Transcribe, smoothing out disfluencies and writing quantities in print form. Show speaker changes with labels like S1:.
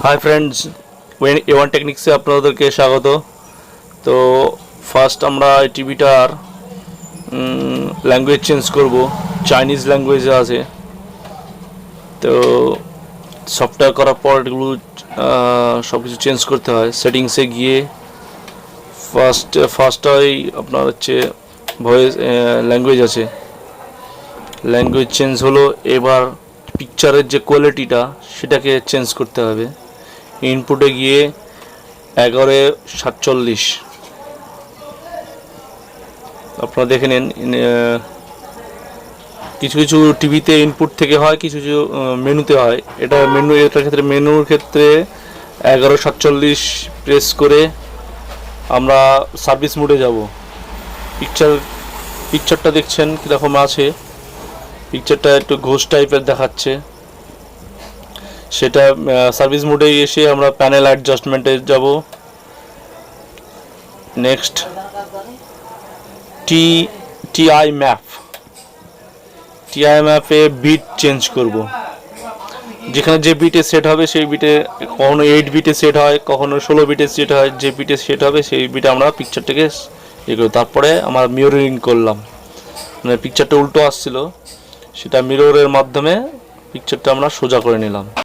S1: Hi friends A1 techniques से আপনাদেরকে স্বাগত। তো ফার্স্ট আমরা টিভিটার ল্যাঙ্গুয়েজ চেঞ্জ করব, চাইনিজ ল্যাঙ্গুয়েজে আছে। তো সফটওয়্যার করার পর এগুলো সব কিছু চেঞ্জ করতে হয়। সেটিংসে গিয়ে ফার্স্টই আপনার হচ্ছে ভয়েস ল্যাঙ্গুয়েজ আছে, ল্যাঙ্গুয়েজ চেঞ্জ হলো। এবার পিকচারের যে কোয়ালিটিটা সেটাকে চেঞ্জ করতে হবে। ইনপুটে গিয়ে 1147 আপনারা দেখে নিন। কিছু কিছু টিভিতে ইনপুট থেকে হয়, কিছু কিছু মেনুতে হয়। এটার ক্ষেত্রে মেনুর ক্ষেত্রে 1147 প্রেস করে আমরা সার্ভিস মোডে যাব। পিকচারটা দেখছেন কীরকম আছে, পিকচারটা একটু ঘোষ টাইপের দেখাচ্ছে। সেটা সার্ভিস মোডে এসে আমরা প্যানেল অ্যাডজাস্টমেন্টে যাব। নেক্সট টিআই ম্যাপে বিট চেঞ্জ করব। যেখানে যে বিটে সেট হবে সেই বিটে, কখনো 8 বিটে সেট হয়, কখনো 16 বিটে সেট হয়। যে বিটে সেট হবে সেই বিটে আমরা পিকচারটাকে ইয়ে করি। তারপরে আমরা মিররিং করলাম, মানে পিকচারটা উল্টো আসছিল, সেটা মিররের মাধ্যমে পিকচারটা আমরা সোজা করে নিলাম।